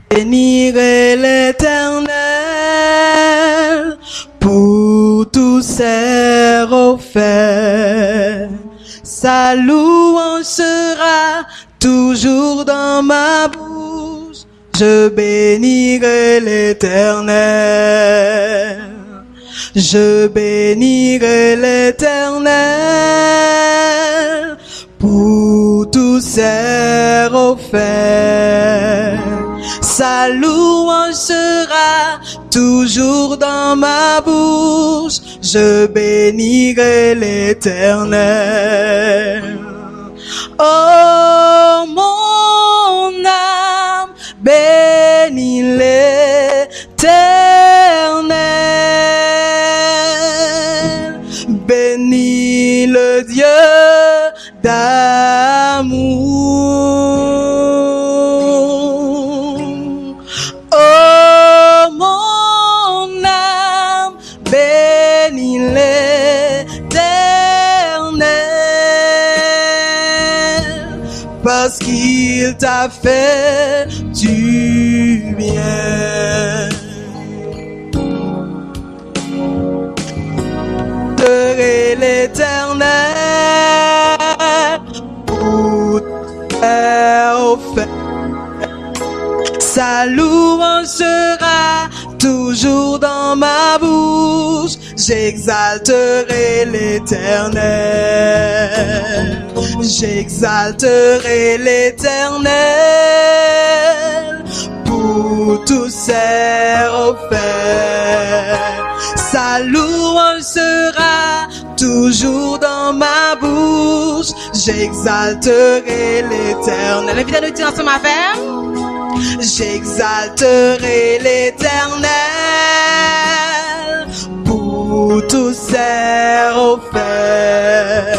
Bénirai l'Éternel pour tous ses refaits. Sa louange sera toujours dans ma bouche. Je bénirai l'Éternel. Je bénirai l'Éternel pour tous ses refaits. Sa louange sera toujours dans ma bouche. Je bénirai l'Éternel. Oh, mon âme, bénis l'Éternel. Bénis le Dieu d'amour. Oh, mon âme, bénis l'Éternel, parce qu'il t'a fait du bien. Bénirai l'Éternel pour tes faits. Sa louange sera toujours dans ma bouche. J'exalterai l'Éternel. J'exalterai l'Éternel pour tous ses refaits. Sa louange sera toujours dans ma bouche. J'exalterai l'Éternel. Invite à nous dire ensemble avec. J'exalterai l'Éternel pour tous ses refaits.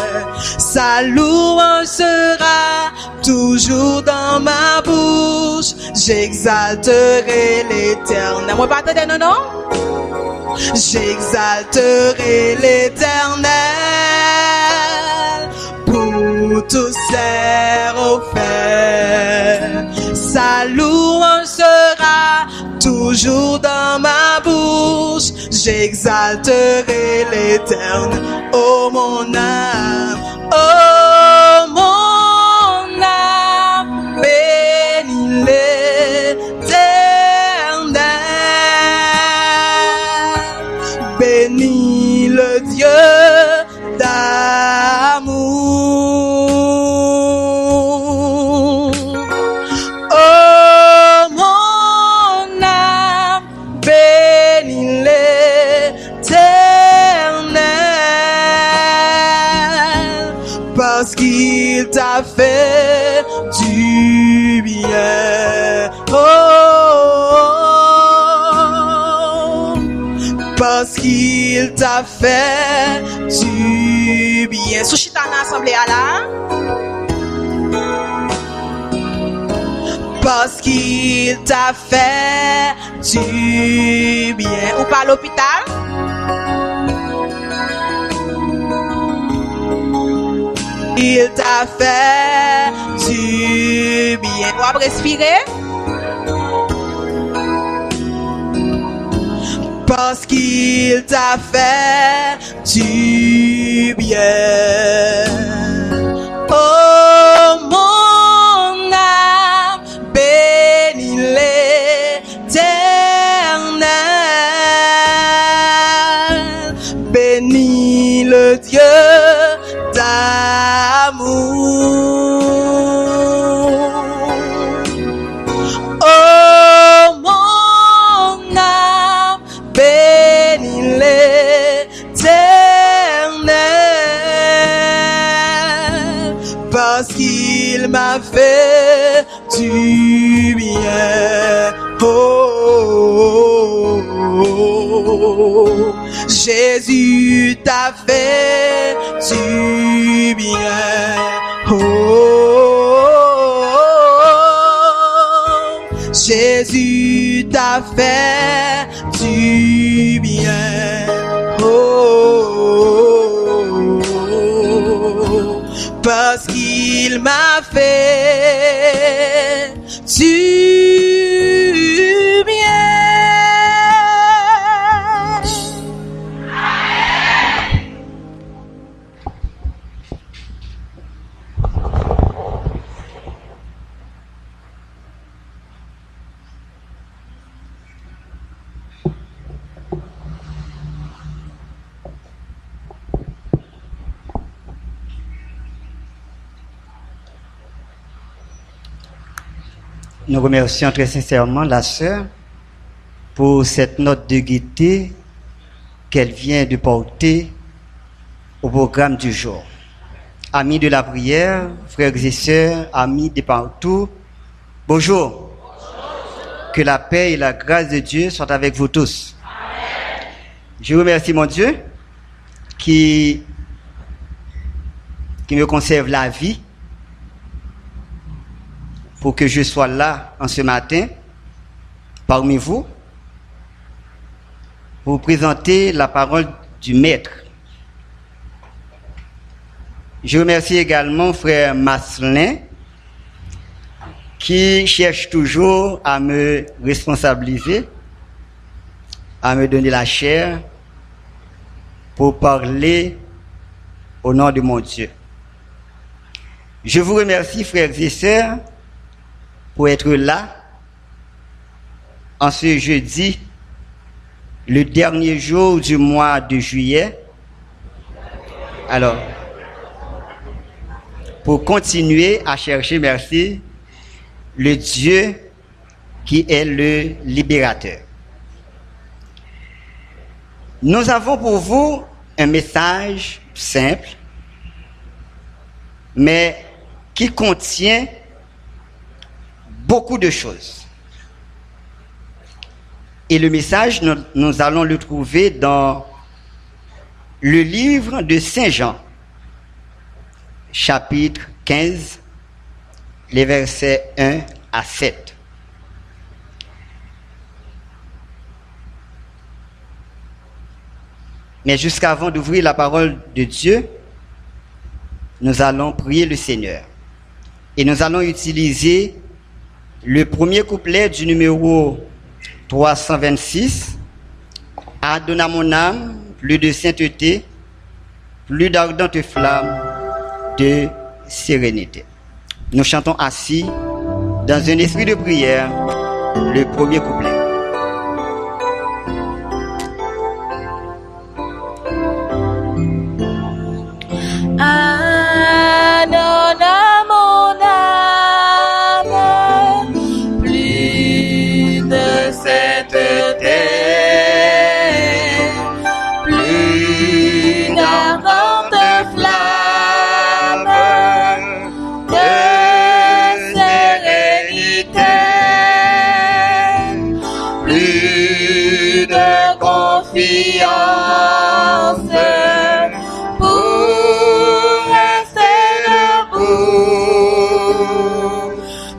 Sa louange sera toujours dans ma bouche. J'exalterai l'Éternel. Moi, pas non, non? J'exalterai l'Éternel pour tous ses refaits. Sa louange sera toujours dans ma bouche. J'exalterai l'Éternel. Oh, mon âme, oh, mon âme, bénis l'Éternel. Bénis le Dieu d'amour. Oh, mon âme, bénis l'Éternel, parce qu'il t'a fait du bien. Parce qu'il t'a fait du bien. Souchita dans l'assemblée là. Parce qu'il t'a fait du bien. Ou pas à l'hôpital. Il t'a fait du bien. Ou à respirer. Parce qu'il t'a fait du bien. Oh, mon âme, bénis l'Éternel. Bénis le Dieu d'amour. Parce qu'il m'a fait du bien. Oh, Jésus t'a fait du bien. Oh, Jésus t'a fait du bien. Parce qu'il m'a fait du Nous remercions très sincèrement la sœur pour cette note de gaieté qu'elle vient de porter au programme du jour. Amis de la prière, frères et sœurs, amis de partout, bonjour. Que la paix et la grâce de Dieu soient avec vous tous. Amen. Je remercie mon Dieu qui me conserve la vie pour que je sois là en ce matin parmi vous pour vous présenter la parole du Maître. Je remercie également frère Maslin qui cherche toujours à me responsabiliser, à me donner la chair pour parler au nom de mon Dieu. Je vous remercie, frères et sœurs, pour être là en ce jeudi, le dernier jour du mois de juillet. Alors, pour continuer à chercher, merci, le Dieu qui est le libérateur. Nous avons pour vous un message simple, mais qui contient beaucoup de choses. Et le message, nous allons le trouver dans le livre de Saint Jean, chapitre 15, les versets 1 à 7. Mais jusqu'avant d'ouvrir la parole de Dieu, nous allons prier le Seigneur. Et nous allons utiliser le premier couplet du numéro 326. Adonne à mon âme plus de sainteté, plus d'ardente flamme de sérénité. Nous chantons assis dans un esprit de prière le premier couplet. Adonne à mon âme plus de sainteté, plus d'ardente flamme de sérénité, plus de confiance pour rester debout,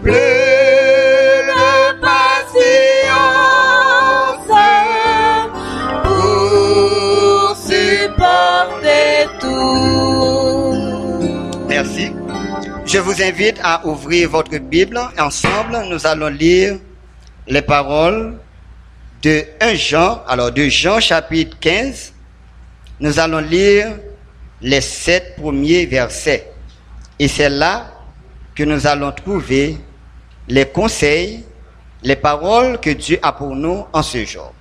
plus de patience pour supporter tout. Merci. Je vous invite à ouvrir votre Bible. Ensemble, nous allons lire les paroles de 1 Jean. Alors, de Jean chapitre 15, nous allons lire les 7 premiers versets. Et c'est là que nous allons trouver les conseils, les paroles que Dieu a pour nous en ce jour.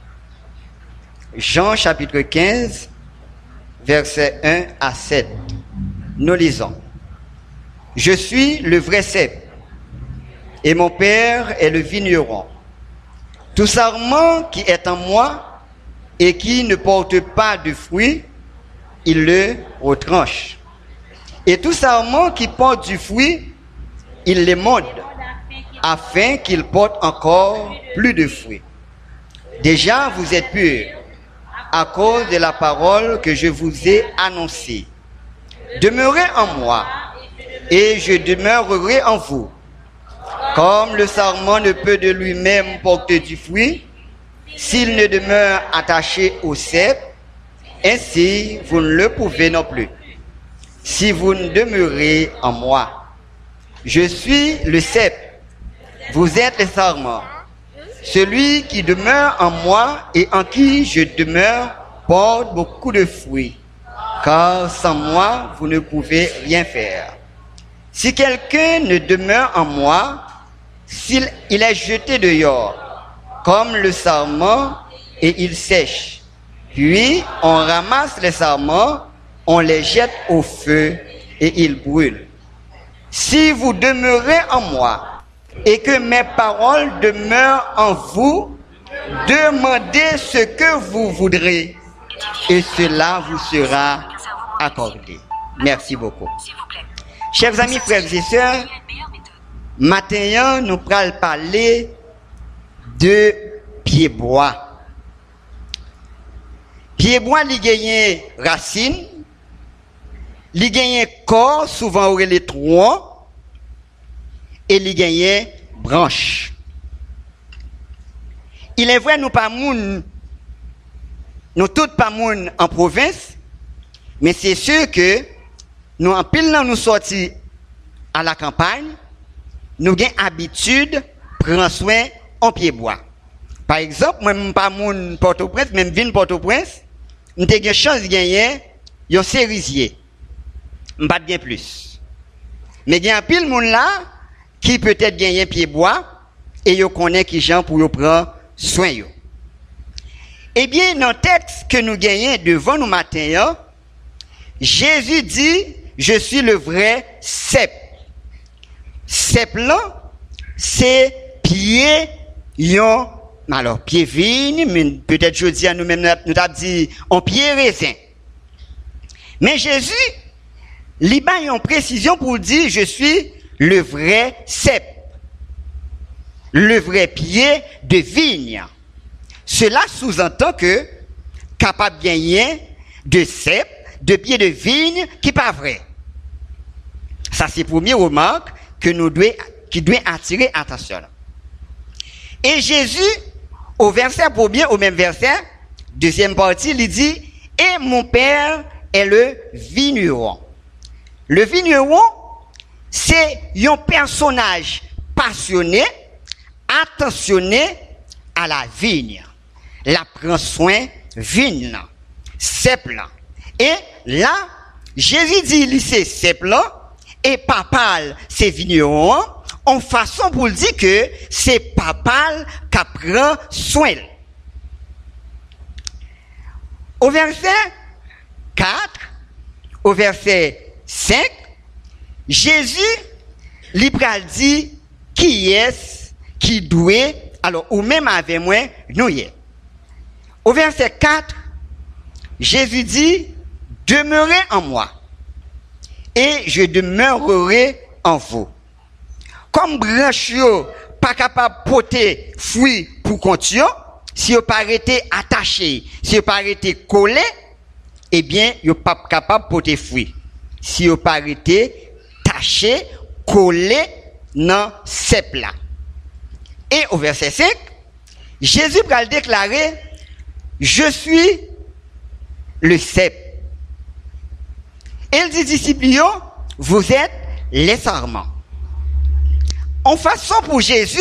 Jean chapitre 15, versets 1 à 7. Nous lisons. Je suis le vrai cep, et mon Père est le vigneron. Tout sarment qui est en moi et qui ne porte pas de fruit, il le retranche. Et tout sarment qui porte du fruit, il l'émonde, afin qu'il porte encore plus de fruits. Déjà, vous êtes purs, à cause de la parole que je vous ai annoncée. Demeurez en moi, et je demeurerai en vous. Comme le sarment ne peut de lui-même porter du fruit, s'il ne demeure attaché au cep, ainsi vous ne le pouvez non plus. Si vous ne demeurez en moi, je suis le cep, vous êtes les sarments. Celui qui demeure en moi et en qui je demeure porte beaucoup de fruits, car sans moi vous ne pouvez rien faire. Si quelqu'un ne demeure en moi, il est jeté dehors, comme le sarment, et il sèche. Puis on ramasse les sarments, on les jette au feu, et ils brûlent. Si vous demeurez en moi, et que mes paroles demeurent en vous, demandez ce que vous voudrez et cela vous sera accordé. Merci beaucoup. Chers amis, frères et sœurs, maintenant nous allons parler de pied-bois. Pied-bois, il gagne racine, il gagne corps, souvent les troncs, et il gagne branche. Il est vrai, nous pas moun, nous toutes pas moun en province, mais c'est sûr que nous en pile nous sortis à la campagne, nous avons habitude prendre soin en pied-bois. Par exemple, moi pas moun Port-au-Prince, même ville Port-au-Prince, nous avons chance de gagner un cerisier. Pas bien plus. Mais il y a un pile moun là qui peut-être gagne pied-bois et yo connaît qui gens pour yo prendre soin yo. Eh bien, dans le texte que nous gagnons devant nous matin, Jésus dit, je suis le vrai cep. Cep là, c'est pied yon, alors pied vigne, mais peut-être je dis à nous-mêmes, nous avons dit, on pied raisin. Mais Jésus, il y a une précision pour dire, je suis le vrai cep. Le vrai pied de vigne. Cela sous-entend que, capable de gagner de cep, de pied de vigne, qui n'est pas vrai. Ça, c'est la première remarque qui doit attirer attention. Et Jésus, au même verset, deuxième partie, il dit, et mon Père est le vigneron. Le vigneron, c'est un personnage passionné, attentionné à la vigne. La prend soin vigne, cep là. Et là, Jésus dit, c'est cep là, et papal, c'est vigneron, en façon pour dire que c'est papal qui prend soin. Au verset 4, au verset 5, Jésus, libéral dit, qui est-ce qui doit, alors, ou même avec moi, nous y est. Au verset 4, Jésus dit, demeurez en moi, et je demeurerai en vous. Comme branche pas capable de porter fruit pour continuer, si vous pas été attaché, si vous pas été collé, eh bien, vous pas capable de porter fruit. Si vous pas été taché, collé dans cep là. Et au verset 5, Jésus va le déclarer, je suis le cep. Et il dit, disciples, vous êtes les sarments. En façon pour Jésus,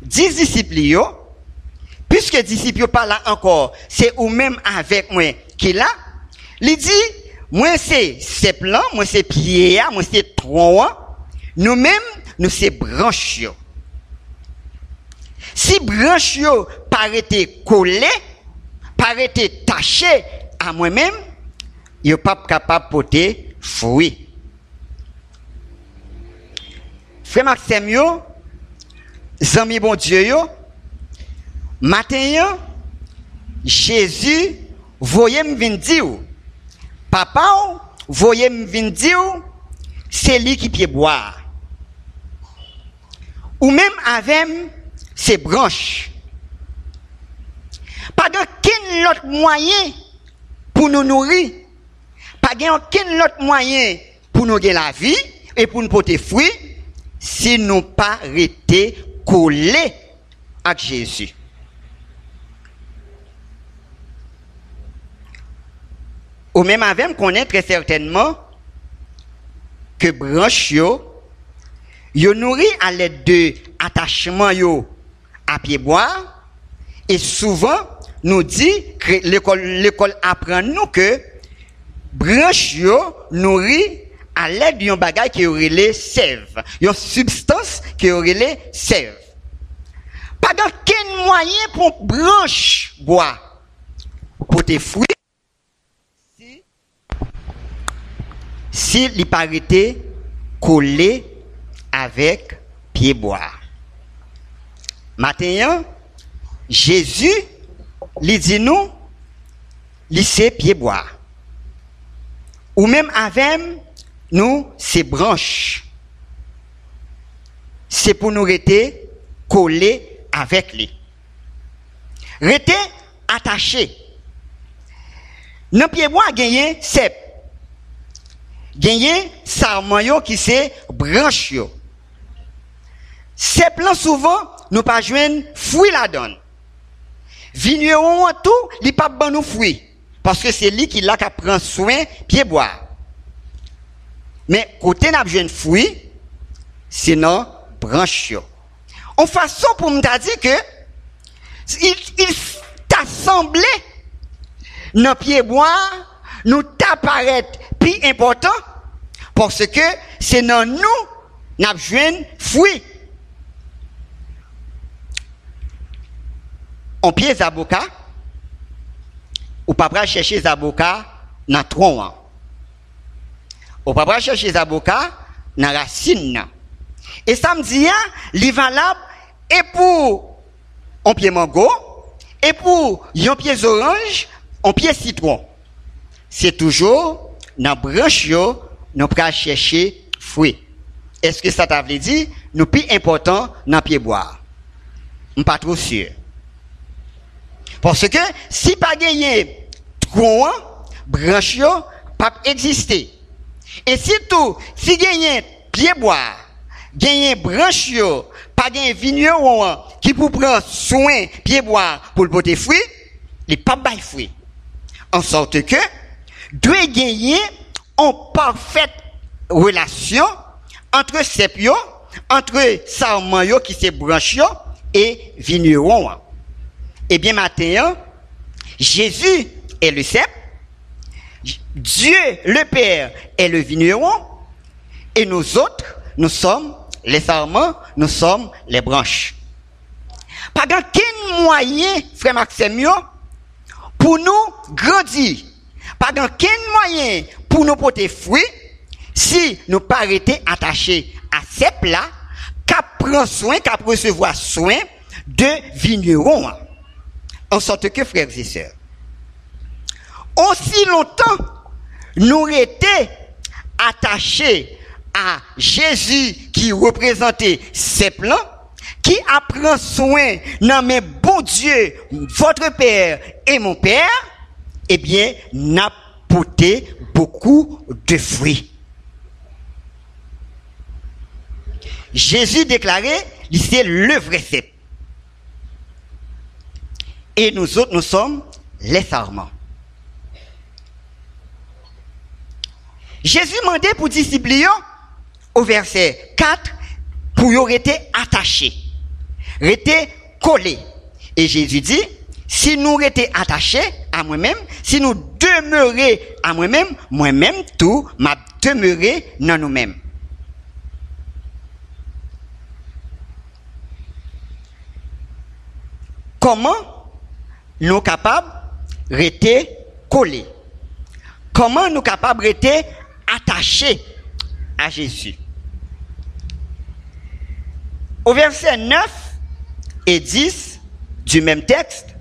10 disciples, puisque disciples pas là encore, c'est ou même avec moi qui là, il dit, moi c'est cep là, moi c'est pied, moi c'est tronc, nous-mêmes, nous c'est branches. Si branche yo pas été collé, pas été taché à moi-même, yo pas capable porter fruit. Frère Maxime yo, zami bon Dieu yo, matin yo, Jésus voyait me vinn dire, papa voyait me vinn dire, c'est lui qui pied boire. Ou même avec ses branches. Pas d'aucun autre moyen pour nous nourrir. Pas d'aucun autre moyen pour nous gagner la vie et pour nous porter fruit si nous pas été collés à Jésus. Ou même avec connaître très certainement que branche yo nourrit à l'aide de attachement yo à pied bois et souvent nous dit que l'école apprend nous que branche yo nourrit à l'aide d'un bagage qui aurait les sève, une substance qui aurait les sève. Pas d'aucun moyen pour branche bois pour tes fruits si il pas été collé avec pied pied bois. Maintenant, Jésus, lui dit nous, c'est pied bois. Ou même avec nous, c'est branches. C'est pour nous rester collés avec lui. Rester attachés. Dans pied bois, gagner cep. Gagner sarman qui c'est branche yo. Cep là souvent nous pas joindre fruit la donne. Vigneron tout, il pas ban nous fruit parce que c'est lui qui l'a qui prend soin pied bois. Mais côté n'a joindre fruit, c'est non branche yo. En façon pour me dire que il t'a semblé dans pied bois nous t'apparaît plus important parce que c'est dans nous n'a joindre fruit. On pied avocat ou pas chercher les avocats dans tronc. Ou pas chercher les avocats dans racine. Et ça me dit il est valable et pour un pied mango et pour un pied orange, un pied citron. C'est toujours dans branche yo nous pas chercher fruit. Est-ce que ça t'a veut dire nous plus important dans pied bois? On pas trop sûr. Parce que si pas gagner tronc, branche yo pas exister. Et surtout si gagner pied bois, gagner branche yo, pas gagner vigneron qui pour prendre soin pied bois pour le porter fruit, il pas bail fruit. En sorte que doit gagner en parfaite relation entre sepio, entre sarman yo qui c'est branche yo et vigneron. Eh bien, maintenant, Jésus est le cep, Dieu le Père est le vigneron, et nous autres, nous sommes les sarments, nous sommes les branches. Pas aucun moyen, frère Maxime, pour nous grandir, pas aucun moyen pour nous porter fruit, si nous pas arrêter attachés à cep là, qu'à prendre soin, qu'à recevoir soin de vigneron. En sorte que, frères et sœurs, aussi longtemps nous étions attachés à Jésus qui représentait ces plans, qui apprend soin dans mes bon Dieu, votre Père et mon Père, eh bien, n'a porté beaucoup de fruits. Jésus déclarait, c'est le vrai cep. Et nous autres, nous sommes les sarments. Jésus demandait pour disciples au verset 4 pour y rester attachés, rester collés. Et Jésus dit, si nous restons attachés à moi-même, si nous demeurons à moi-même, moi-même tout m'a demeuré dans nous-mêmes. Comment nous capables de rester collés? Comment nous capables de rester attachés à Jésus? Au verset 9 et 10 du même texte,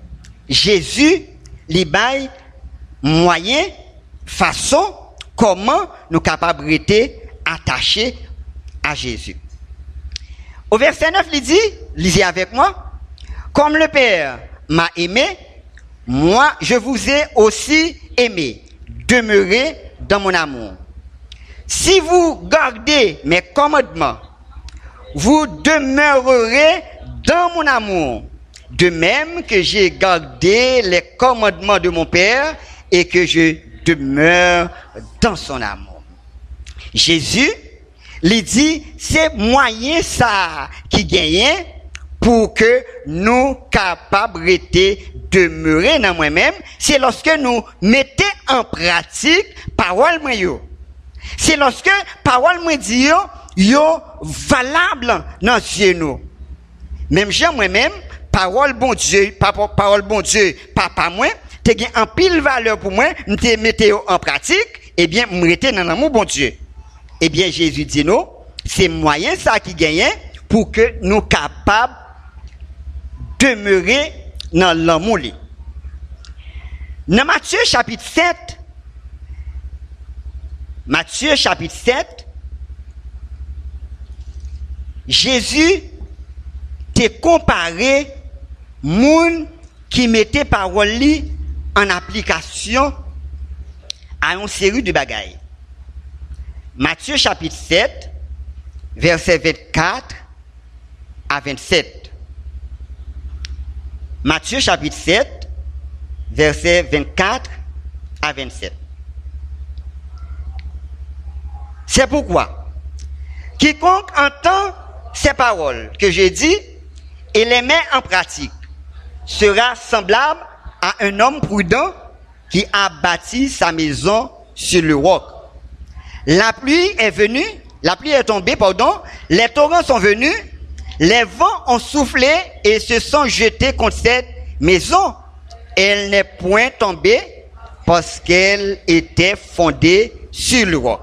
Jésus lui baille moyen, façon, comment nous capables de rester attachés à Jésus. Au verset 9, il dit, lisez avec moi, comme le Père m'a aimé, moi je vous ai aussi aimé. Demeurez dans mon amour. Si vous gardez mes commandements, vous demeurerez dans mon amour. De même que j'ai gardé les commandements de mon Père et que je demeure dans son amour. Jésus lui dit, c'est moyen ça qui gagne pour que nous capables de demeurer dans moi-même, c'est lorsque nous mettons en pratique parole moi yo. C'est lorsque parole moi dit yo valable dans yeux nous. Même Jean moi-même, parole bon Dieu, papa moi, te gen en pile valeur pour moi, m'te mette en pratique, eh bien m'rete dans l'amour bon Dieu. Eh bien Jésus dit non, c'est moyen ça qui gagne pour que nous capables de demeurer dans l'amour. Dans Matthieu chapitre 7, Jésus t'a comparé moun qui mettait parole li en application à une série de bagailles. Matthieu chapitre 7, versets 24 à 27. Matthieu chapitre 7, versets 24 à 27. C'est pourquoi quiconque entend ces paroles que j'ai dit et les met en pratique sera semblable à un homme prudent qui a bâti sa maison sur le roc. La pluie est tombée, les torrents sont venus, les vents ont soufflé et se sont jetés contre cette maison. Elle n'est point tombée parce qu'elle était fondée sur le roc.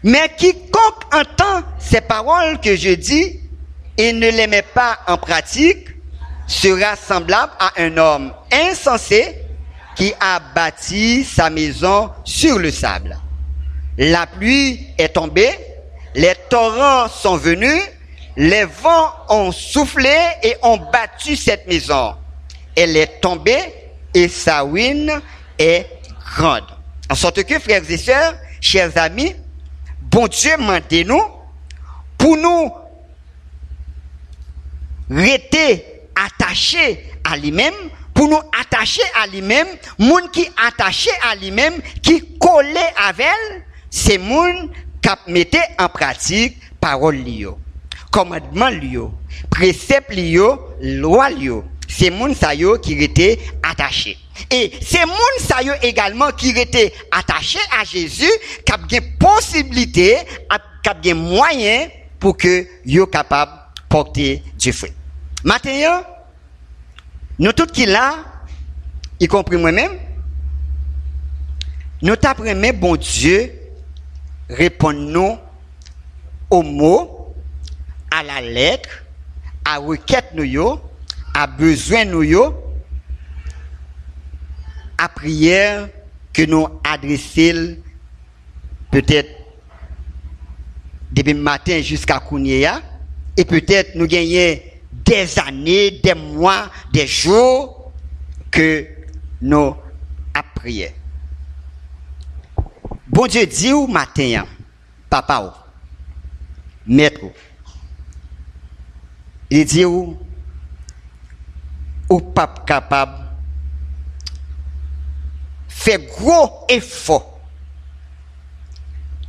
Mais quiconque entend ces paroles que je dis et ne les met pas en pratique sera semblable à un homme insensé qui a bâti sa maison sur le sable. La pluie est tombée, les torrents sont venus, les vents ont soufflé et ont battu cette maison. Elle est tombée et sa ruine est grande. En sorte que, frères et sœurs, chers amis, bon Dieu m'a dit nous, pour nous rester attachés à lui-même, pour nous attacher à lui-même, moun qui attaché à lui-même, qui collé avec elle, c'est moun qui mettait en pratique parole liyo, commandement liyo, précepte liyo, loi liyo. C'est moun sa yo qui était attaché. Et c'est moun sa yo également qui était attaché à Jésus, qui a une possibilité, qui a un moyen pour que yo capable porter du fruit. Maintenant, nous tous qui là, y compris moi-même, nous t'apprenons bon Dieu répondre-nous aux mots, à la lettre, à requête nous yo, à besoin nous yo, à prière que nous adressons peut-être depuis le matin jusqu'à Kounia, et peut-être nous gagnons des années, des mois, des jours que nous avons prié. Bon Dieu dit au matin, papa ou, maître ou, il dit ou pas capable faire gros effort.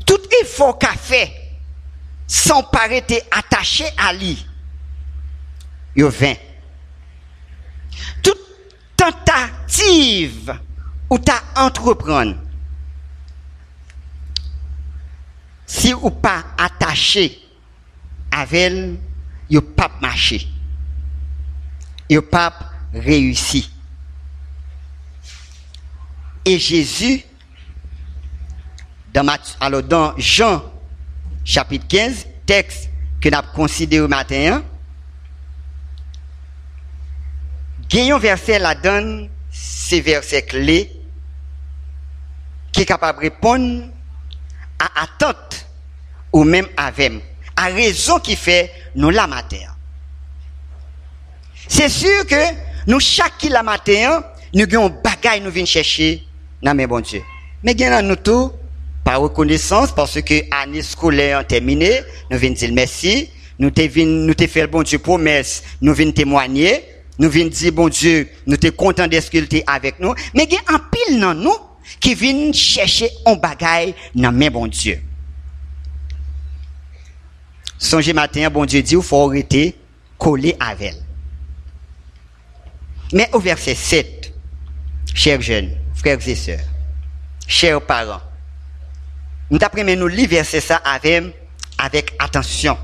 Tout effort qu'a fait sans paraître attaché à lui, il vient. Toute tentative ou ta entreprendre, si ou pas attaché avec elle, il pas marcher. Il pas réussi. Et Jésus, dans Jean chapitre 15, texte que nous avons considéré au matin, gagnons verset la donne, c'est verset clé qui est capable de répondre à attente ou même avec, à raison qui fait nous la matin. C'est sûr que nous, chaque la matin, nous avons des bagailles nous venons chercher dans mes bon Dieu. Mais nous tout, par reconnaissance, parce que l'année scolaire terminée, nous venons dire merci, nous te fait le bon Dieu promesse, nous venons témoigner, nous venons dire bon Dieu, nous te content de ce qu'il était avec nous, mais il y a un pile dans nous qui viennent chercher un bagaille dans mes bon Dieu. Songez matin, bon Dieu dit, il faut arrêter, coller avec elle. Mais au verset 7, chers jeunes, frères et sœurs, chers parents, nous apprenons nous lire verset ça avec attention.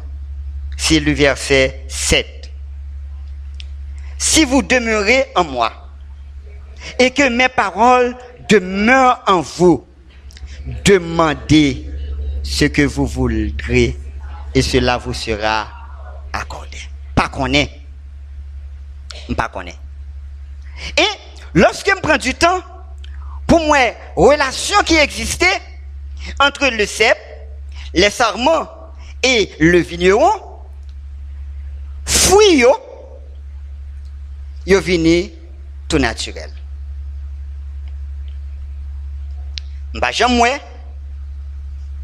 C'est le verset 7. Si vous demeurez en moi et que mes paroles demeurent en vous, demandez ce que vous voudrez et cela vous sera pas connais. Pas connais. Et lorsque je prends du temps, pour moi, relation qui existait entre le cep, les sarments et le vigneron, fruits yo vini tout naturel. M'pa jamais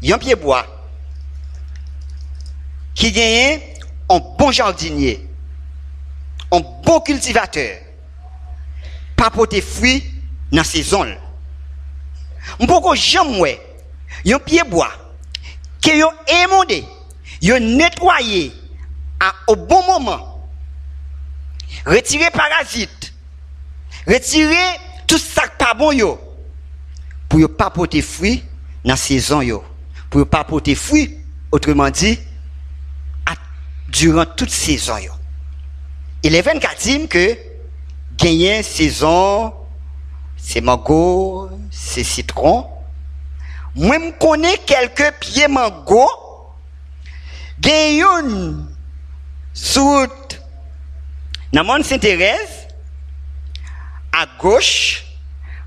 yon pied bois qui gagne un bon jardinier, un bon cultivateur, pas porter fruits dans saison. M'poko jamais yon pied bois que yon émondé, yon nettoyé au bon moment, retirer parasites, retirer tout ça pas bon yo, pour yo pas porter fruits dans saison yo, pour yo pas porter fruits, autrement dit, durant toute saison yo. Et les 24 dit que gagner saison, c'est mango, c'est citron. Moi me connais quelques pieds mango, gagne sous dans Mont Sainte-Thérèse, à gauche,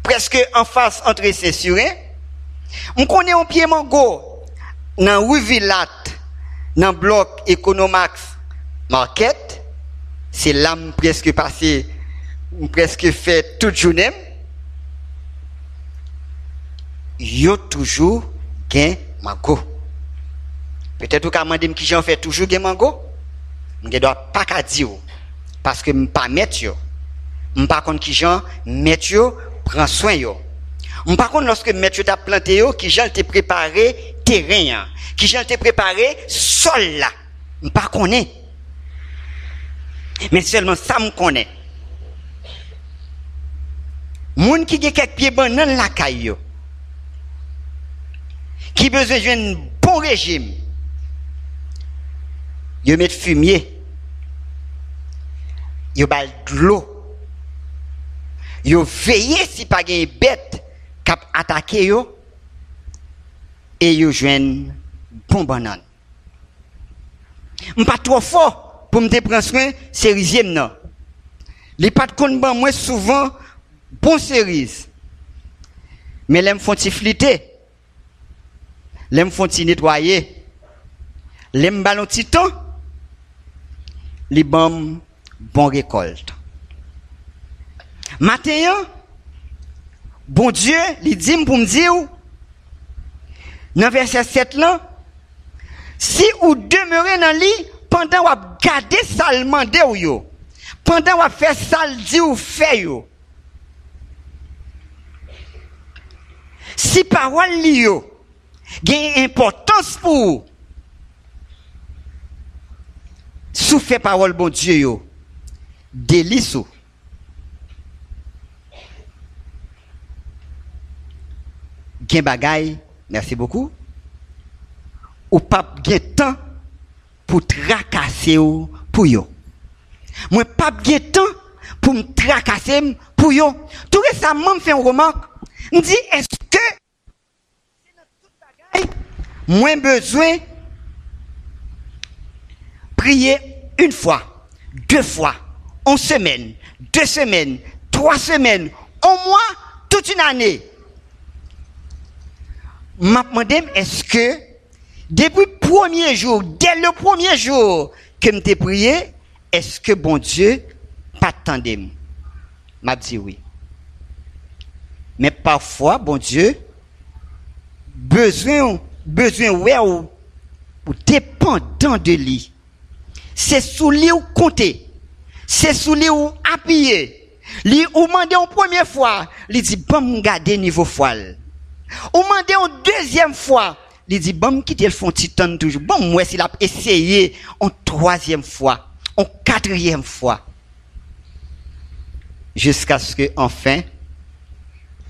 presque en face entre ces surins. On connaît un pied mango dans rue Villat, dans bloc Economax Market. C'est là presque passé, presque fait toute journée. Yo toujours gain mango. Peut-être ou ka mandem qui j'en fait toujours gain mango. Je dois pas ka dire parce que m'pas mettre yo. M'pas contre qui j'en mettre yo, prend soin yo. M'pas contre lorsque mettre yo t'a planté yo, qui j'en t'ai préparé terrain, qui j'en t'ai préparé sol là. M'pas connaît. Mais seulement ça me connaît. Moun qui gen quelques pieds ban nan la caille yo, qui besoin d'un bon régime, yo met fumier, yo bal de l'eau, yo veille si pas gen bête k'ap attaquer yo, et yo joine bon banane. M'pas trop fort pour me prendre soin cerisier non. Les pas de kon ban moi souvent bon cerise. Mais l'aime font tifliter. L'aime font nettoyer. L'aime ballon petit temps. Les bon récolte. Matin, bon Dieu, il dit pour me dire, dans verset 7 là, si vous demeurez dans lit, pendant que vous gardez salement de yo, pendant que vous faites sale di ou fait yo, si parole li yo, gagne importance pour vous, sous fait parole bon Dieu yo, délice. Gen bagay, merci beaucoup. Ou pas gen temps pour tracasser ou pour yo. Moi pas gen temps pour me tracasser pour yo. Tout récemment me fait une remarque. Me dit est-ce que c'est dans toute bagay moins besoin prier une fois, 2 fois, en semaine, 2 semaines, 3 semaines, au moins toute une année. M'a demandé est-ce que depuis le premier jour, dès le premier jour que je t'ai prié, est-ce que bon Dieu pas t'attendait? M'a dit oui. Mais parfois bon Dieu besoin ouais ou dépendant de lui. C'est sous lui ou compter. C'est sous lui ou appuyer. Lui ou mandé une première fois, il dit bon me garder niveau foile. Ou mandé une deuxième fois, il dit bon me quitter le fond titan toujours. Bon moi s'il a essayé une troisième fois, une quatrième fois jusqu'à ce que enfin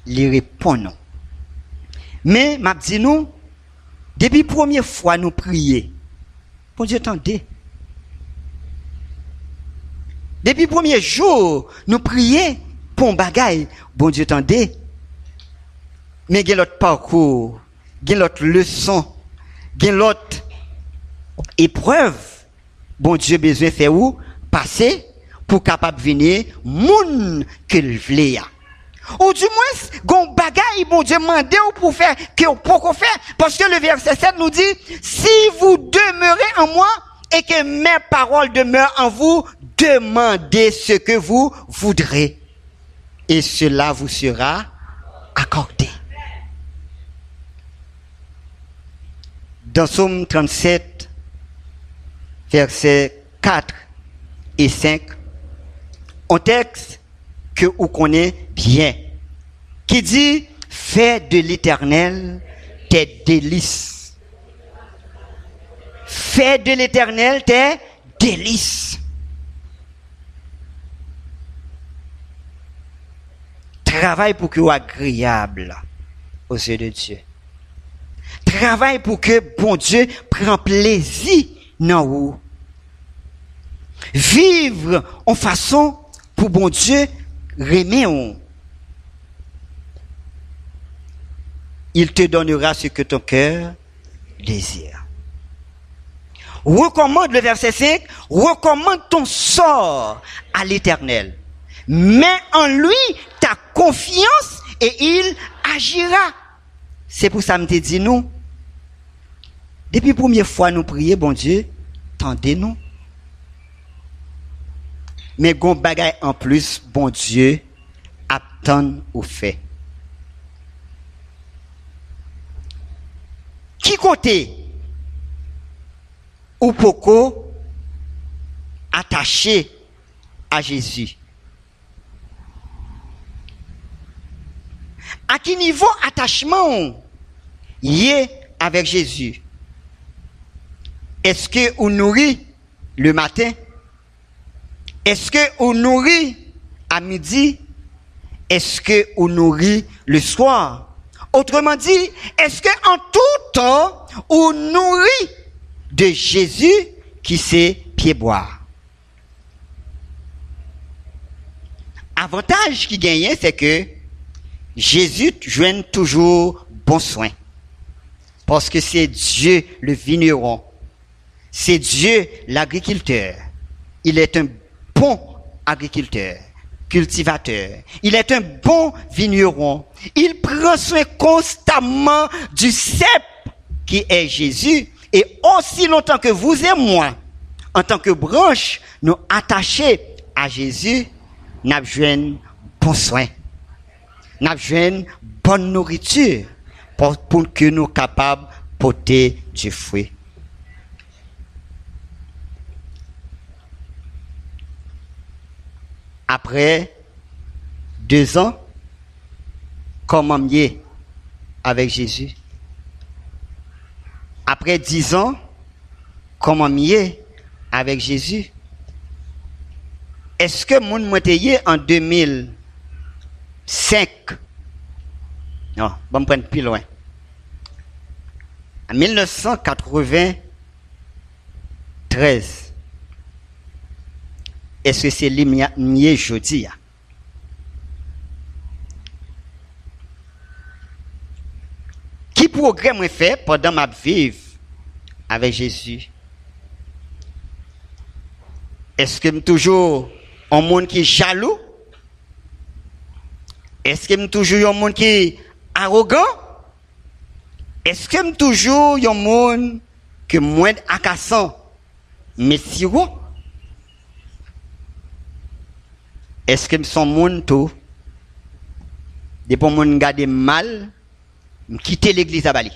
il répond non. Mais m'a dit nous depuis première fois nous prier. Bon Dieu attendez. Depuis le premier jour, nous prions pour un bagay. Bon Dieu, attendez. Mais il y a l'autre parcours, il y a l'autre leçon, il y a l'autre épreuve bon Dieu besoin faire où passer pour capable venir moun que le vle. Ou du moins, gon bagay bon Dieu mande ou pour faire que ou pour faire parce que le verset 7 nous dit si vous demeurez en moi et que mes paroles demeurent en vous, demandez ce que vous voudrez et cela vous sera accordé. Dans Psaume 37 versets 4 et 5, un texte que vous connaissez bien, qui dit « Fais de l'Éternel tes délices. » Fais de l'Éternel tes délices. Travaille pour que vous agréable aux yeux de Dieu. Travaille pour que bon Dieu prenne plaisir dans vous. Vivre en façon pour bon Dieu remet. Il te donnera ce que ton cœur désire. Recommande le verset 5, recommande ton sort à l'Éternel. Mets en lui ta confiance et il agira. C'est pour ça que je te dis nous. Depuis la première fois nous prions, bon Dieu, tendez-nous. Mais gon bagay en plus, bon Dieu, attend ou fait. Qui côté ou poko attaché à Jésus? À quel niveau attachement y est avec Jésus? Est-ce que vous nourrit le matin? Est-ce que vous nourrit à midi? Est-ce que vous nourrit le soir? Autrement dit, est-ce que en tout temps, vous nourrit de Jésus qui sait pied boire? Avantage qui gagne, c'est que Jésus joint toujours bon soin. Parce que c'est Dieu le vigneron. C'est Dieu l'agriculteur. Il est un bon agriculteur, cultivateur. Il est un bon vigneron. Il prend soin constamment du cep qui est Jésus. Et aussi longtemps que vous et moi, en tant que branche, nous attachés à Jésus, nous avons bon soin. Nous avons bonne nourriture pour que nous soyons capables de porter du fruit. Après 2 ans, comment mieux avec Jésus? Après 10 ans, comment mieux avec Jésus? Est-ce que mon montée en 2005? Non, bon, me prendre plus loin. En 1993. Est-ce que c'est mieux jeudi? Qui progrès moi fait pendant ma vie avec Jésus? Est-ce que je suis toujours un monde qui est jaloux? Est-ce que je suis toujours un monde qui est arrogant? Est-ce que je suis toujours un monde qui est moins agaçant, mais sirop? Est-ce que je suis un monde tout? Depuis que je garde mal, je quitte l'église à Bali.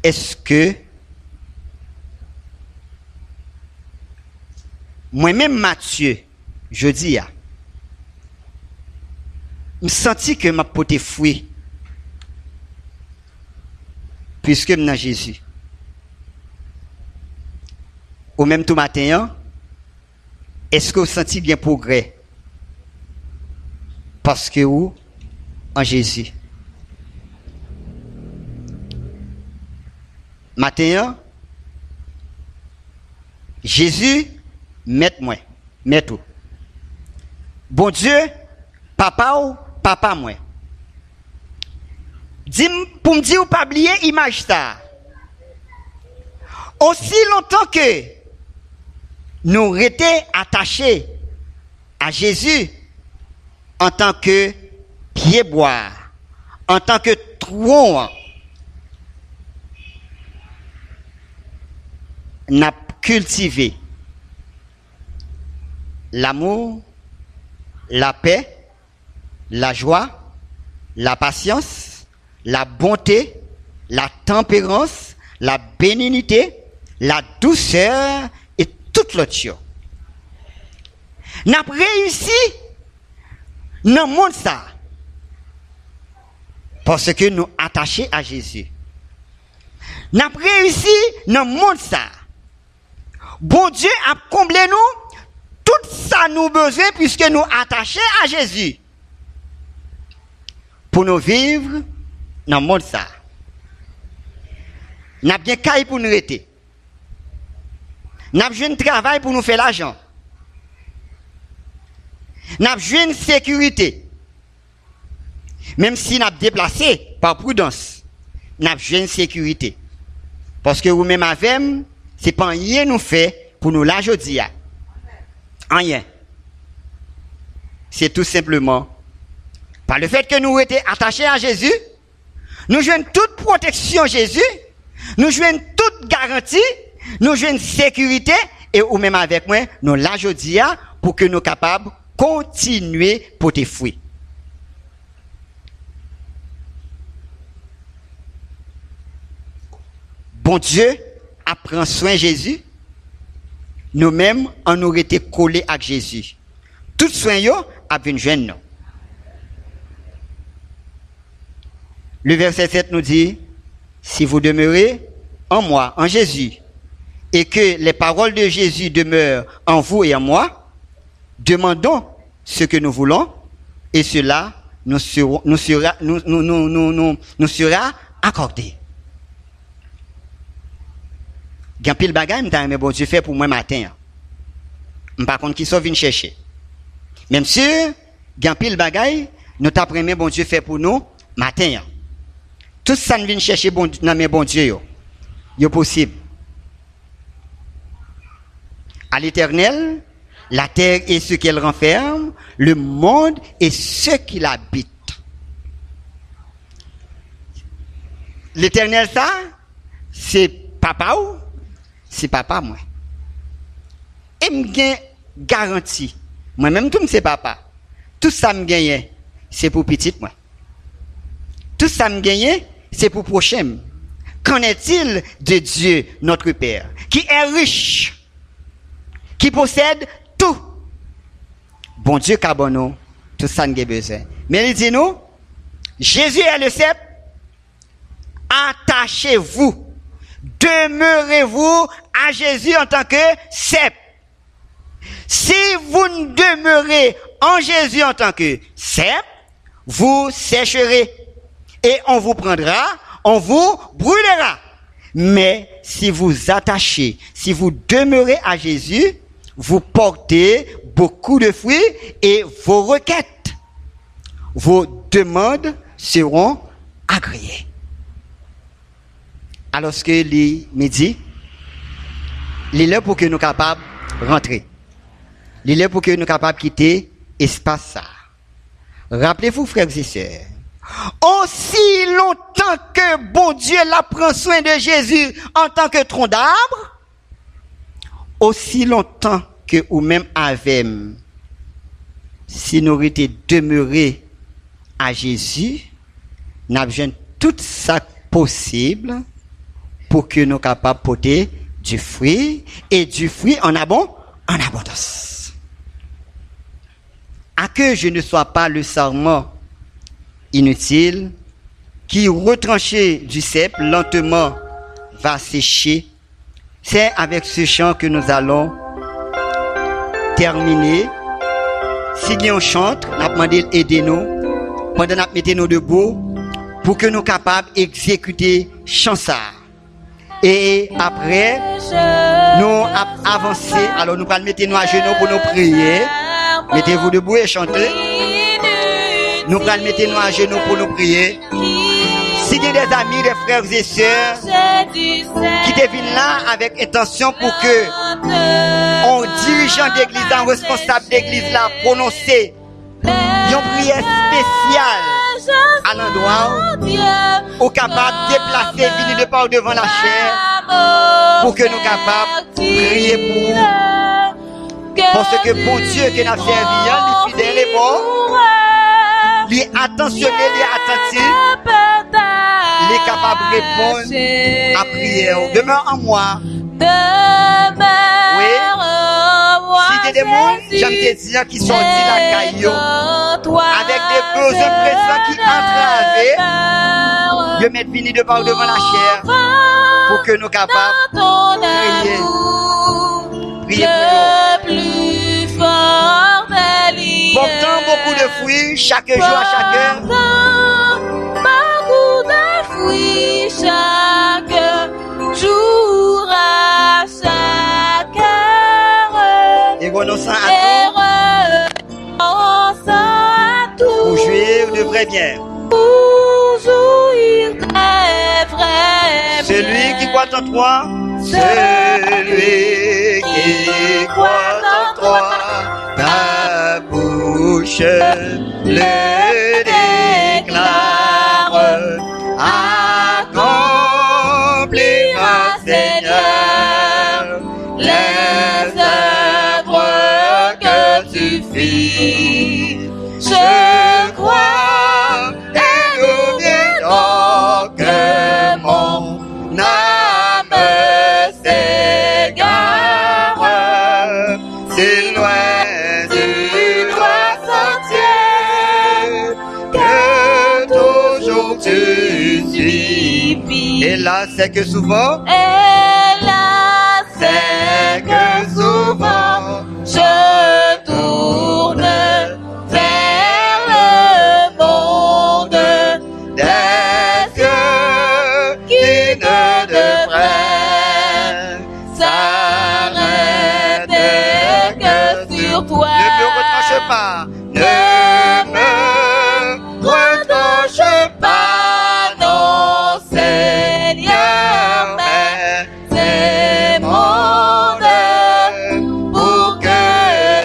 Est-ce que moi-même Mathieu, je dis, je sens que ma porté fruit puisque je suis dans Jésus. Ou même tout matin, est-ce que vous sentez bien progrès? Parce que vous, en Jésus. Matin, Jésus, mette-moi, mette tout. Bon Dieu, papa ou papa moi. Dis pour me dire ou pas oublier image ça. Aussi longtemps que nous restions attachés à Jésus en tant que pied-bois, en tant que tronc, n'a cultivé l'amour, la paix, la joie, la patience, la bonté, la tempérance, la bénignité, la douceur et toute l'autre chose. N'a réussi dans le monde ça parce que nous attachés à Jésus. N'a réussi dans le monde ça. Bon Dieu a comblé nous tout ça nous besoin puisque nous attachés à Jésus pour nous vivre dans le monde ça. N'a bien caille pour nous rester. N'a besoin de travail pour nous faire l'argent. N'a besoin de sécurité. Même si n'a déplacé par prudence, n'a besoin de sécurité. Parce que vous-même avec, c'est pas rien nous fait pour nous la jodi. Rien. C'est tout simplement par le fait que nous étions attachés à Jésus, nous jouons toute protection Jésus, nous jouons toute garantie, nous jouons sécurité et ou même avec moi, nous la jodi pour que nous soyons capables de continuer pour tes fruits. Bon Dieu a pris soin de Jésus. Nous-mêmes, on aurait été collés à Jésus. Tout soin yo a venu joindre nous. Le verset 7 nous dit, si vous demeurez en moi, en Jésus, et que les paroles de Jésus demeurent en vous et en moi, demandons ce que nous voulons, et cela nous sera accordé. Gan pile bagay m'ta aimé bon Dieu fait pour moi matin. Par contre qui sont vinn chercher. Même si gan pile bagay nous t'a aimé bon Dieu fait pour nous matin. Tout ça nous vinn chercher bon Dieu yo possible. À l'Éternel, la terre et ce qu'elle renferme, le monde et ce qui l'habite. L'Éternel ça, c'est papa ou c'est papa moi. Et m'gagne garantie. Moi même tout c'est papa. Tout ça me gagne, c'est pour petite moi. Tout ça me gagne, c'est pour prochain. Qu'en est-il de Dieu notre Père qui est riche, qui possède tout? Bon Dieu cabono, tout ça nous a besoin. Mais il dit nous, Jésus est le cep. Attachez-vous. Demeurez-vous à Jésus en tant que cep. Si vous ne demeurez en Jésus en tant que cep, vous sécherez et on vous prendra, on vous brûlera. Mais si vous attachez, si vous demeurez à Jésus, vous portez beaucoup de fruits et vos requêtes, vos demandes seront agréées. Alors que les midi, il est là pour que nous soyons capables de rentrer. Il est là pour que nous soyons capables de quitter l'espace ça. Rappelez-vous, frères et sœurs, aussi longtemps que bon Dieu la prend soin de Jésus en tant que tronc d'arbre, aussi longtemps que ou même avec, si nous étions demeurés à Jésus, nous avons tout ça possible pour que nous soyons capables de porter du fruit et du fruit en abondance. À que je ne sois pas le sarment inutile qui, retranché du cep, lentement va sécher. C'est avec ce chant que nous allons terminer. Si on chante, nous avons demandé d'aider-nous pendant que nous mettons debout pour que nous soyons capables d'exécuter chant ça. Et après, nous avancer. Alors nous allons mettre nous à genoux pour nous prier. Mettez-vous debout et chantez. Nous allons mettre nous à genoux pour nous prier. Si y a des amis, des frères et sœurs qui deviennent là avec intention pour que un dirigeant d'église, un responsable d'église là prononcer une prière spéciale à l'endroit où capable de déplacer, venir de par devant la chair pour que nous capables de prier pour. Parce que bon Dieu qui n'a servi, il est fidèle et bon, il est attentionné, il est attentif, il est capable de répondre à prière. Demeure en moi. Oui. Si il y a des gens, j'aime te dire, qui sont dit la caillou, avec des besoins pressants qui entravent, je mets fini de par devant la chair pour que nous capables de prier. Prier pour nous. Portant beaucoup de fruits chaque jour à chaque heure. Beaucoup de fruits chaque jour à chaque heure. Et renonçant à tout. Pour jouir de vrai bien. Pour jouir de vrai bien. Celui qui croit en toi. Celui qui croit en toi. Ta bouche le déclare, accomplira, Seigneur, les œuvres que tu fis. Je crois et n'oublions que mon âme s'égare, si loin du droit sentier que toujours tu suis. Et là, c'est que souvent, c'est que souvent, je tourne vers le monde des yeux qui ne devraient s'arrêter que sur toi. Ne me retranche pas, ne me retranche pas, non Seigneur, mais c'est mon œuvre pour que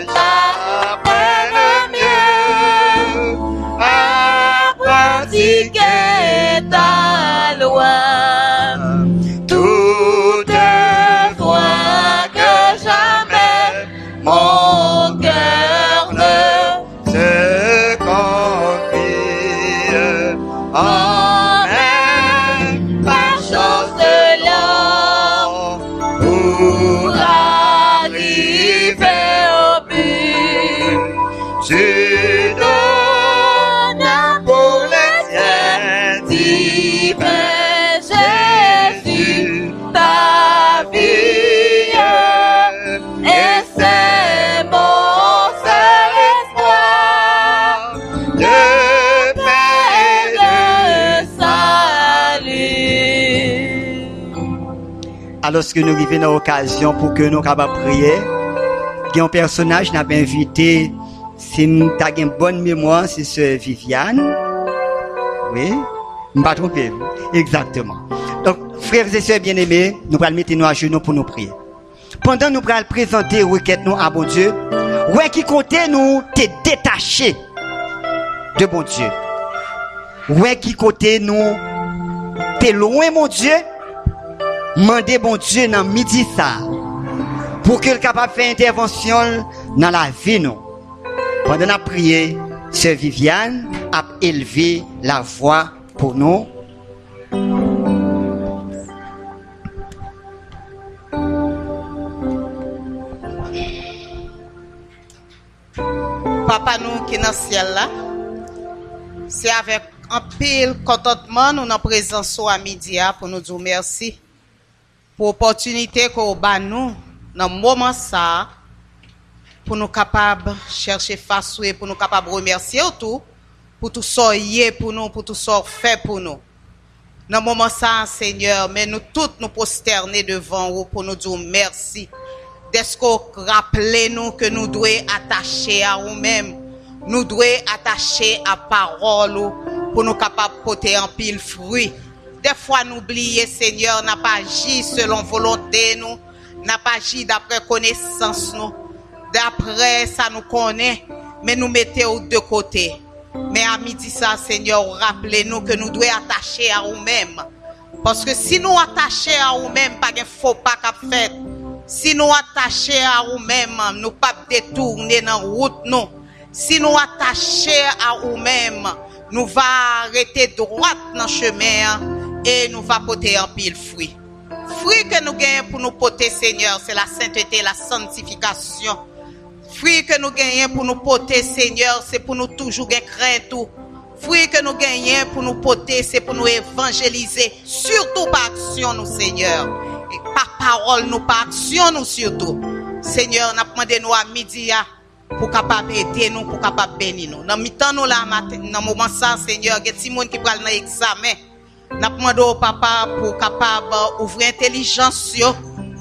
j'apprenne mieux à pratiquer ta loi. Toutefois que jamais mon cœur ne se confie en même par chance de l'homme pour arriver au but. Tu donnes pour les siens divins, Jésus, ta vie, et c'est mon seul espoir de paix et de salut. Alors que nous vivons dans l'occasion pour que nous capables de prier, il y a un personnage qui n'a pas invité, si tu as une bonne mémoire, c'est ce Viviane. Oui, je ne me pas tromper. Exactement. Donc, frères et sœurs bien-aimés, nous allons mettre nous à genoux pour nous prier. Pendant nous allons présenter requête nous à bon Dieu, ouais qui côté nous t'es détaché de bon Dieu. Ouais qui côté nous t'es loin mon Dieu. Mandez bon Dieu dans midi ça pour qu'il soit capable de faire intervention dans la vie nous. Pendant la prière, sœur Viviane a élevé la voix pour nous. Papa nous qui est dans le ciel là, c'est avec un pile contentement nous en présence à midi pour nous dire merci pour l'opportunité qu'on a nous dans le moment ça pour nous capables chercher face pour nous capables remercier tout pour tout ça pour nous pour tout ça fait pour nous. Dans le moment ça Seigneur, mais nous tous nous prosterner devant vous pour nous dire merci. Est-ce qu'on rappelle nous que nous devons attacher à nous-mêmes, nous devons attacher à parole pour nous capables de porter un pile fruit des fois nous oublions, Seigneur, n'a pas agi selon volonté nous, n'a pas agi d'après connaissance nous, d'après ça nous connaît, mais nous mettons de côté. Mais à midi ça, Seigneur, rappelez-nous que nous devons attacher à nous-mêmes. Parce que si nous attachons à nous-mêmes, pas de faux pas qu'à faire. Si nous attachons à nous-mêmes, nous pas détourner dans la route nous. Si nous attachons à nous-mêmes, nous va arrêter droite dans le chemin et nous va porter un pile fruit. Fruit que nous gagnons pour nous porter, Seigneur, c'est la sainteté, la sanctification. Fruit que nous gagnons pour nous porter, Seigneur, c'est pour nous toujours gagner crainte. Fruit que nous gagnons pour nous porter, c'est pour nous évangéliser, surtout par action, nous, Seigneur. Et par parole, nous, par action, nous, surtout. Seigneur, nous demandé nous à midi pour capable aider nous, pour capable bénir nous. Dans mi-temps, nous là, dans le moment ça, Seigneur, il y a des gens qui prennent dans l'examen. Nous demandé au papa pour capable ouvrir l'intelligence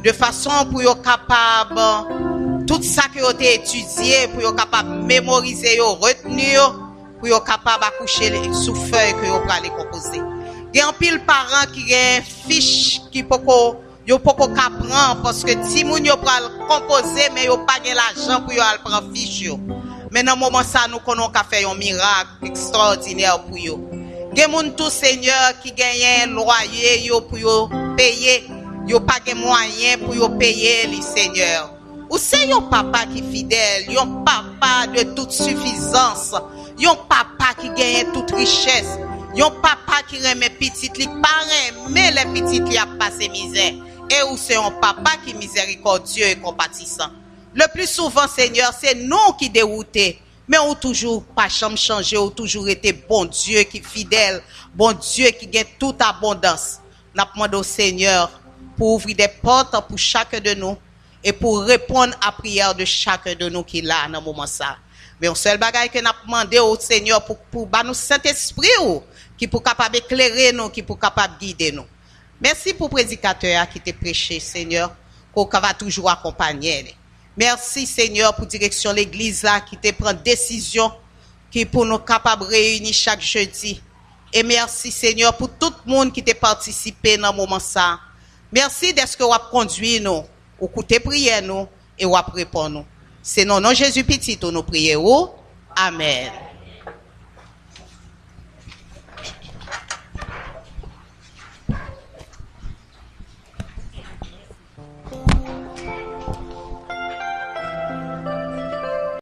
de façon pour être capable tout ça que vous avez étudié, pour être capable de mémoriser, retenir, pour être capable d'accoucher sous feuille que vous allez composer. Il y a un pile parents qui ont une fiche qui peut prendre parce que si vous avez composer, mais vous n'avez pas l'argent pour prendre fiche. Mais dans le moment ça, nous connaissons qu'à faire un miracle extraordinaire pour vous. Il y a des gens, Seigneur, qui gagnent un loyer pour payer. Ils n'ont pas de moyens pour payer, les Seigneur. Ou c'est un papa qui est fidèle, un papa de toute suffisance, un papa qui gagne toute richesse, un papa qui remet petit, qui pas mais les petites qui a passé misère. Et ou c'est un papa qui est miséricordieux et compatissant. Le plus souvent, Seigneur, c'est nous qui déroutés. Mais on toujours pas changé, on toujours été bon Dieu qui est fidèle, bon Dieu qui gagne toute abondance. Nous demandons au Seigneur pour ouvrir des portes pour chacun de nous et pour répondre à la prière de chacun de nous qui est là dans ce moment ça. Mais un seul bagage que nous demandé au Seigneur pour nous Saint-Esprit qui pour capable éclairer nous, qui pour capable guider nous. Merci pour le prédicateur qui t'a prêché, Seigneur, qu'on va toujours accompagner. Merci, Seigneur, pour direction l'église là, qui te prend décision, qui pour nous capables de réunir chaque jeudi. Et merci, Seigneur, pour tout le monde qui t'a participé dans ce moment ça. Merci d'être que vous avez conduit nous, ou écouté prière nous, et vous avez répondu nous. C'est non Jésus petit, nous prions. Amen.